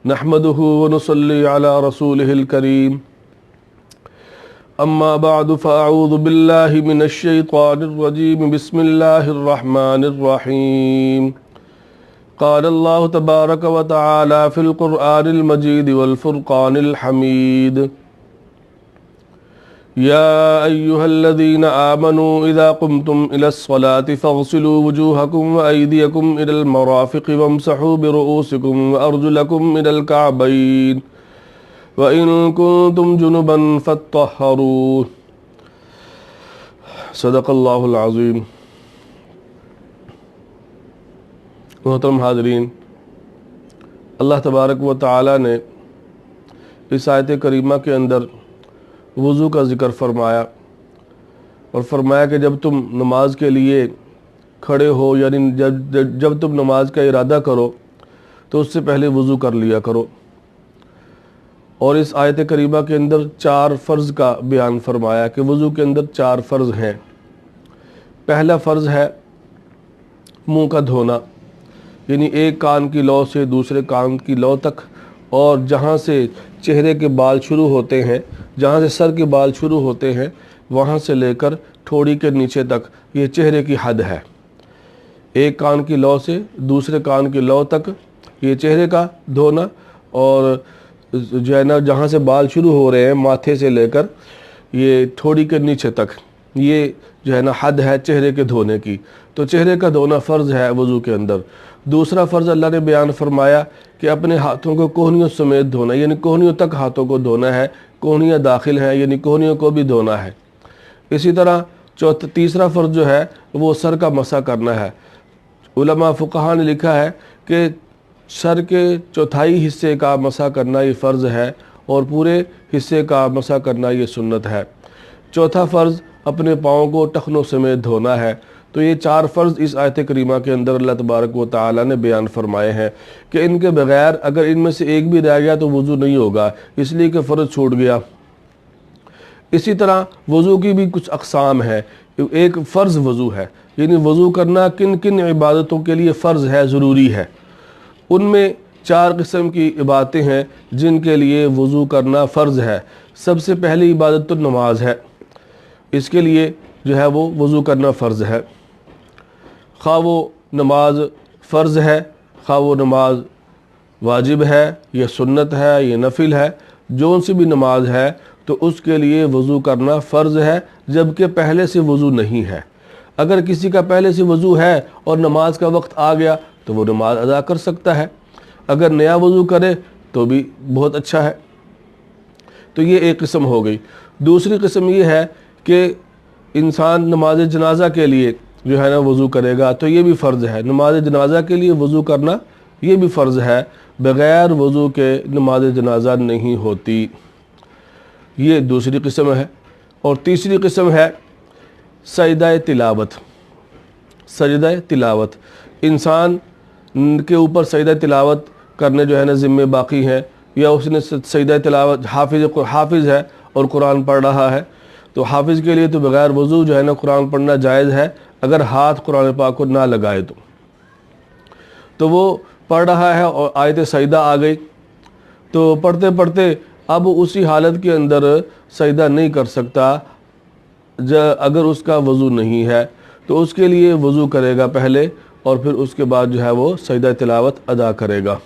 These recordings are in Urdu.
نحمده ونصلي على رسوله الكريم أما بعد فأعوذ بالله من الشيطان الرجيم بسم الله الرحمن الرحيم قال الله تبارك وتعالى في القرآن المجيد والفرقان الحميد يا أيها الذين آمنوا إذا قمتم إلى الصلاة فاغسلوا وجوهكم وأيديكم إلى المرافق وامسحوا برؤوسكم وأرجلكم إلى الكعبين وإن كنتم جنبا فاطهروا صدق اللہ العظیم۔ محترم حاضرین، اللہ تبارک و تعالی نے اس آیت کریمہ کے اندر وضو کا ذکر فرمایا اور فرمایا کہ جب تم نماز کے لیے کھڑے ہو، یعنی جب تم نماز کا ارادہ کرو تو اس سے پہلے وضو کر لیا کرو۔ اور اس آیت کریمہ کے اندر 4 فرض کا بیان فرمایا کہ وضو کے اندر 4 فرض ہیں۔ پہلا فرض ہے منہ کا دھونا، یعنی ایک کان کی لو سے دوسرے کان کی لو تک، اور جہاں سے چہرے کے بال شروع ہوتے ہیں، جہاں سے سر کے بال شروع ہوتے ہیں، وہاں سے لے کر ٹھوڑی کے نیچے تک یہ چہرے کی حد ہے۔ ایک کان کی لو سے دوسرے کان کی لو تک یہ چہرے کا دھونا، اور جو ہے نا جہاں سے بال شروع ہو رہے ہیں ماتھے سے لے کر یہ ٹھوڑی کے نیچے تک، یہ جو ہے نا حد ہے چہرے کے دھونے کی۔ تو چہرے کا دھونا فرض ہے وضو کے اندر۔ دوسرا فرض اللہ نے بیان فرمایا کہ اپنے ہاتھوں کو کوہنیوں سمیت دھونا، یعنی کوہنیوں تک ہاتھوں کو دھونا ہے، کوہنیاں داخل ہیں یعنی کوہنیوں کو بھی دھونا ہے۔ اسی طرح تیسرا فرض جو ہے وہ سر کا مسح کرنا ہے۔ علماء فقہاء نے لکھا ہے کہ سر کے چوتھائی حصے کا مسح کرنا یہ فرض ہے، اور پورے حصے کا مسح کرنا یہ سنت ہے۔ چوتھا فرض اپنے پاؤں کو ٹخنوں سمیت دھونا ہے۔ تو یہ 4 فرض اس آیت کریمہ کے اندر اللہ تبارک و تعالی نے بیان فرمائے ہیں کہ ان کے بغیر اگر ان میں سے ایک بھی رہ گیا تو وضو نہیں ہوگا، اس لیے کہ فرض چھوٹ گیا۔ اسی طرح وضو کی بھی کچھ اقسام ہیں۔ ایک فرض وضو ہے، یعنی وضو کرنا کن کن عبادتوں کے لیے فرض ہے، ضروری ہے۔ ان میں 4 قسم کی عبادتیں ہیں جن کے لیے وضو کرنا فرض ہے۔ سب سے پہلی عبادت تو نماز ہے، اس کے لیے جو ہے وہ وضو کرنا فرض ہے۔ خواہ وہ نماز فرض ہے، خواہ وہ نماز واجب ہے یا سنت ہے یا نفل ہے، جون سی بھی نماز ہے تو اس کے لیے وضو کرنا فرض ہے، جبکہ پہلے سے وضو نہیں ہے۔ اگر کسی کا پہلے سے وضو ہے اور نماز کا وقت آ گیا تو وہ نماز ادا کر سکتا ہے، اگر نیا وضو کرے تو بھی بہت اچھا ہے۔ تو یہ ایک قسم ہو گئی۔ دوسری قسم یہ ہے کہ انسان نماز جنازہ کے لیے جو ہے نا وضو کرے گا تو یہ بھی فرض ہے۔ نماز جنازہ کے لیے وضو کرنا یہ بھی فرض ہے، بغیر وضو کے نماز جنازہ نہیں ہوتی۔ یہ دوسری قسم ہے۔ اور تیسری قسم ہے سجدہ تلاوت۔ سجدہ تلاوت، انسان کے اوپر سجدہ تلاوت کرنے جو ہے نا ذمہ باقی ہیں، یا اس نے سجدہ تلاوت حافظ ہے اور قرآن پڑھ رہا ہے، تو حافظ کے لیے تو بغیر وضو جو ہے نا قرآن پڑھنا جائز ہے، اگر ہاتھ قرآن پاک کو نہ لگائے تو وہ پڑھ رہا ہے اور آیت سجدہ آ گئی تو پڑھتے پڑھتے اب اسی حالت کے اندر سجدہ نہیں کر سکتا اگر اس کا وضو نہیں ہے، تو اس کے لیے وضو کرے گا پہلے اور پھر اس کے بعد جو ہے وہ سجدہ تلاوت ادا کرے گا۔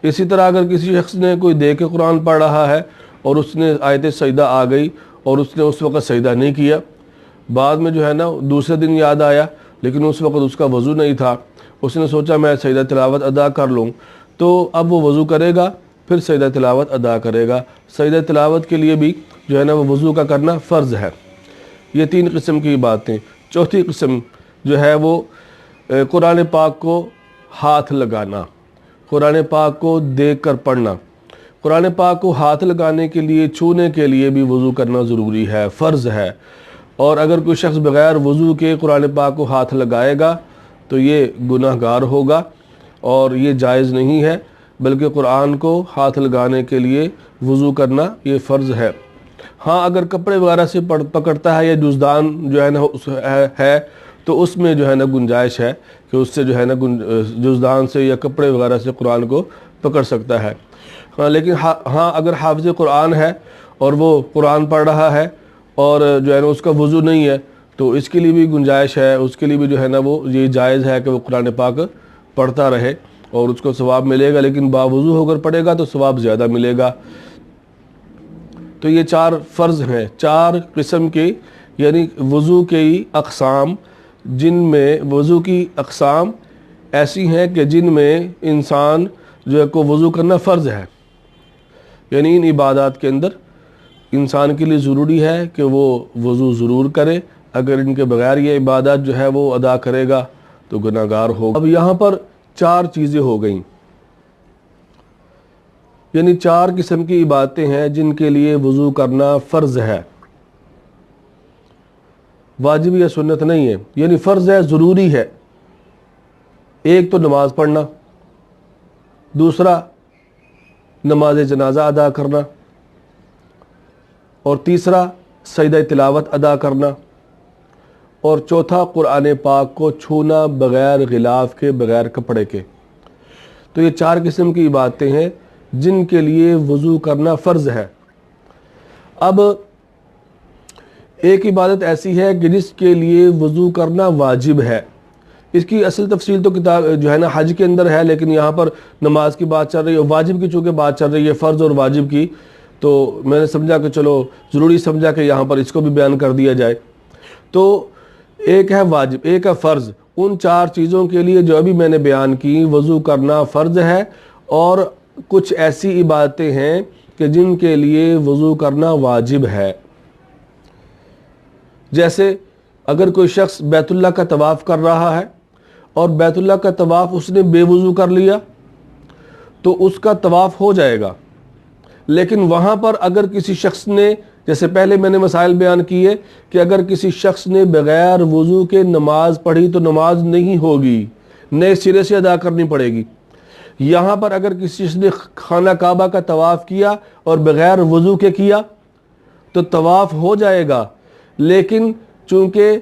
اسی طرح اگر کسی شخص نے کوئی دیکھ کے قرآن پڑھ رہا ہے اور اس نے آیت سجدہ آ گئی اور اس نے اس وقت سجدہ نہیں کیا، بعد میں جو ہے نا دوسرے دن یاد آیا لیکن اس وقت اس کا وضو نہیں تھا، اس نے سوچا میں سجدہ تلاوت ادا کر لوں، تو اب وہ وضو کرے گا پھر سجدہ تلاوت ادا کرے گا۔ سجدہ تلاوت کے لیے بھی جو ہے نا وہ وضو کا کرنا فرض ہے۔ یہ 3 قسم کی باتیں۔ چوتھی قسم جو ہے وہ قرآن پاک کو ہاتھ لگانا، قرآن پاک کو دیکھ کر پڑھنا۔ قرآن پاک کو ہاتھ لگانے کے لیے، چھونے کے لیے بھی وضو کرنا ضروری ہے، فرض ہے۔ اور اگر کوئی شخص بغیر وضو کے قرآن پاک کو ہاتھ لگائے گا تو یہ گناہ گار ہوگا اور یہ جائز نہیں ہے، بلکہ قرآن کو ہاتھ لگانے کے لیے وضو کرنا یہ فرض ہے۔ ہاں اگر کپڑے وغیرہ سے پکڑتا ہے یا جزدان جو ہے نا ہے تو اس میں جو ہے نا گنجائش ہے کہ اس سے جو ہے نا جزدان سے یا کپڑے وغیرہ سے قرآن کو پکڑ سکتا ہے. ہاں لیکن ہاں اگر حافظ قرآن ہے اور وہ قرآن پڑھ رہا ہے اور جو ہے نا اس کا وضو نہیں ہے تو اس کے لیے بھی گنجائش ہے, اس کے لیے بھی جو ہے نا وہ یہ جائز ہے کہ وہ قرآن پاک پڑھتا رہے اور اس کو ثواب ملے گا, لیکن باوضو ہو کر پڑھے گا تو ثواب زیادہ ملے گا. تو یہ 4 فرض ہیں, 4 قسم کے یعنی وضو کی اقسام, جن میں وضو کی اقسام ایسی ہیں کہ جن میں انسان جو ہے کو وضو کرنا فرض ہے. یعنی ان عبادات کے اندر انسان کے لیے ضروری ہے کہ وہ وضو ضرور کرے, اگر ان کے بغیر یہ عبادات جو ہے وہ ادا کرے گا تو گناہ گار ہوگا. اب یہاں پر 4 چیزیں ہو گئیں, یعنی 4 قسم کی عبادتیں ہیں جن کے لیے وضو کرنا فرض ہے, واجب یا سنت نہیں ہے, یعنی فرض ہے, ضروری ہے. ایک تو نماز پڑھنا, دوسرا نماز جنازہ ادا کرنا, اور تیسرا سجدہ تلاوت ادا کرنا, اور چوتھا قرآن پاک کو چھونا بغیر غلاف کے, بغیر کپڑے کے. تو یہ 4 قسم کی عبادتیں ہیں جن کے لیے وضو کرنا فرض ہے. اب ایک عبادت ایسی ہے کہ جس کے لیے وضو کرنا واجب ہے. اس کی اصل تفصیل تو کتاب جو ہے نا حج کے اندر ہے, لیکن یہاں پر نماز کی بات چل رہی ہے, واجب کی چونکہ بات چل رہی ہے, فرض اور واجب کی, تو میں نے سمجھا کہ چلو ضروری سمجھا کہ یہاں پر اس کو بھی بیان کر دیا جائے. تو ایک ہے واجب, ایک ہے فرض. ان 4 چیزوں کے لیے جو ابھی میں نے بیان کی وضو کرنا فرض ہے, اور کچھ ایسی عبادتیں ہیں کہ جن کے لیے وضو کرنا واجب ہے. جیسے اگر کوئی شخص بیت اللہ کا طواف کر رہا ہے اور بیت اللہ کا طواف اس نے بے وضو کر لیا تو اس کا طواف ہو جائے گا, لیکن وہاں پر اگر کسی شخص نے, جیسے پہلے میں نے مسائل بیان کیے کہ اگر کسی شخص نے بغیر وضو کے نماز پڑھی تو نماز نہیں ہوگی, نئے سرے سے ادا کرنی پڑے گی. یہاں پر اگر کسی شخص نے خانہ کعبہ کا طواف کیا اور بغیر وضو کے کیا تو طواف ہو جائے گا, لیکن چونکہ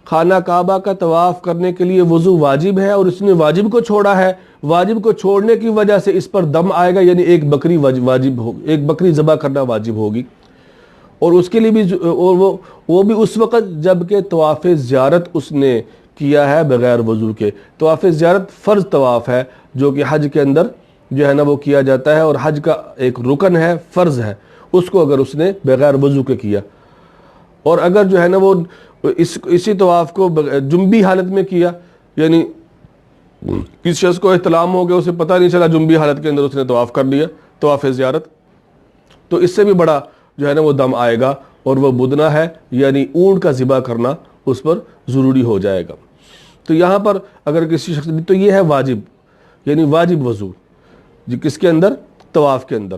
خانہ کعبہ کا طواف کرنے کے لیے وضو واجب ہے اور اس نے واجب کو چھوڑا ہے, واجب کو چھوڑنے کی وجہ سے اس پر دم آئے گا, یعنی ایک بکری واجب ہو, ایک بکری ذبح کرنا واجب ہوگی. اور اس کے لیے بھی وہ بھی اس وقت جب کہ طواف زیارت اس نے کیا ہے بغیر وضو کے. طواف زیارت فرض طواف ہے جو کہ حج کے اندر جو ہے نا وہ کیا جاتا ہے, اور حج کا ایک رکن ہے, فرض ہے, اس کو اگر اس نے بغیر وضو کے کیا, اور اگر جو ہے نا وہ اسی طواف کو جنبی حالت میں کیا, یعنی کسی شخص کو احتلام ہو گیا, اسے پتہ نہیں چلا, جنبی حالت کے اندر اس نے طواف کر لیا, طواف زیارت, تو اس سے بھی بڑا جو ہے نا وہ دم آئے گا, اور وہ بدنہ ہے, یعنی اونٹ کا ذبح کرنا اس پر ضروری ہو جائے گا. تو یہاں پر اگر کسی شخص نے, تو یہ ہے واجب, یعنی واجب وضو کس کے اندر, طواف کے اندر.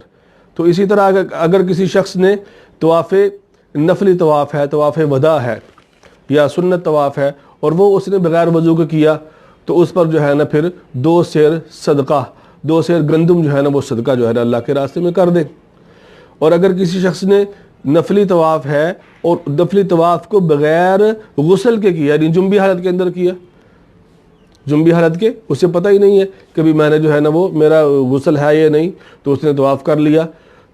تو اسی طرح اگر کسی شخص نے طواف نفلی طواف ہے, طواف وداع ہے یا سنت طواف ہے, اور وہ اس نے بغیر وضو کے کیا تو اس پر جو ہے نا پھر 2 سیر صدقہ, 2 سیر گندم جو ہے نا وہ صدقہ جو ہے نا اللہ کے راستے میں کر دے. اور اگر کسی شخص نے نفلی طواف ہے اور نفلی طواف کو بغیر غسل کے کیا, یعنی جنبی حالت کے اندر کیا, جنبی حالت کے اسے پتہ ہی نہیں ہے کہ بھی میں نے جو ہے نا وہ میرا غسل ہے یا نہیں, تو اس نے طواف کر لیا,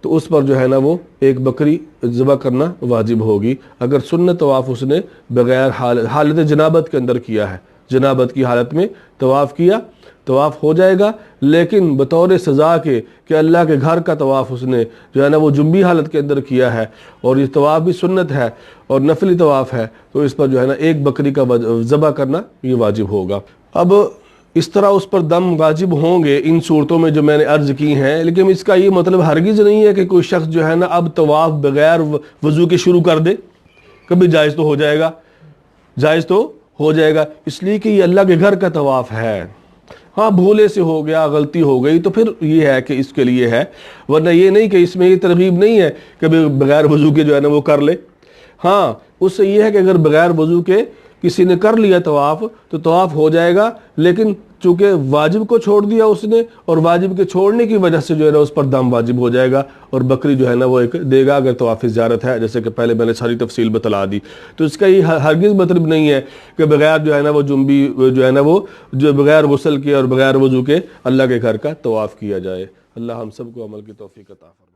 تو اس پر جو ہے نا وہ ایک بکری ذبح کرنا واجب ہوگی. اگر سنت طواف اس نے بغیر حالت جنابت کے اندر کیا ہے, جنابت کی حالت میں طواف کیا, طواف ہو جائے گا, لیکن بطور سزا کے کہ اللہ کے گھر کا طواف اس نے جو ہے نا وہ جنبی حالت کے اندر کیا ہے, اور یہ طواف بھی سنت ہے اور نفلی طواف ہے, تو اس پر جو ہے نا ایک بکری کا ذبح کرنا یہ واجب ہوگا. اب اس طرح اس پر دم واجب ہوں گے ان صورتوں میں جو میں نے عرض کی ہیں, لیکن اس کا یہ مطلب ہرگز نہیں ہے کہ کوئی شخص جو ہے نا اب طواف بغیر وضو کے شروع کر دے. کبھی جائز تو ہو جائے گا, جائز تو ہو جائے گا, اس لیے کہ یہ اللہ کے گھر کا طواف ہے. ہاں بھولے سے ہو گیا, غلطی ہو گئی, تو پھر یہ ہے کہ اس کے لیے ہے, ورنہ یہ نہیں کہ اس میں یہ ترغیب نہیں ہے کہ بغیر وضو کے جو ہے نا وہ کر لے. ہاں اس سے یہ ہے کہ اگر بغیر وضو کے کسی نے کر لیا طواف تو طواف ہو جائے گا، لیکن چونکہ واجب کو چھوڑ دیا اس نے، اور واجب کے چھوڑنے کی وجہ سے جو ہے نا اس پر دم واجب ہو جائے گا، اور بکری جو ہے نا وہ ایک دے گا اگر طواف زیارت ہے، جیسے کہ پہلے میں نے ساری تفصیل بتلا دی۔ تو اس کا یہ ہرگز مطلب نہیں ہے کہ بغیر جو ہے نا وہ جنبی جو ہے نا وہ جو بغیر غسل کے اور بغیر وضو کے اللہ کے گھر کا طواف کیا جائے۔ اللہ ہم سب کو عمل کی توفیق عطا فرمائے۔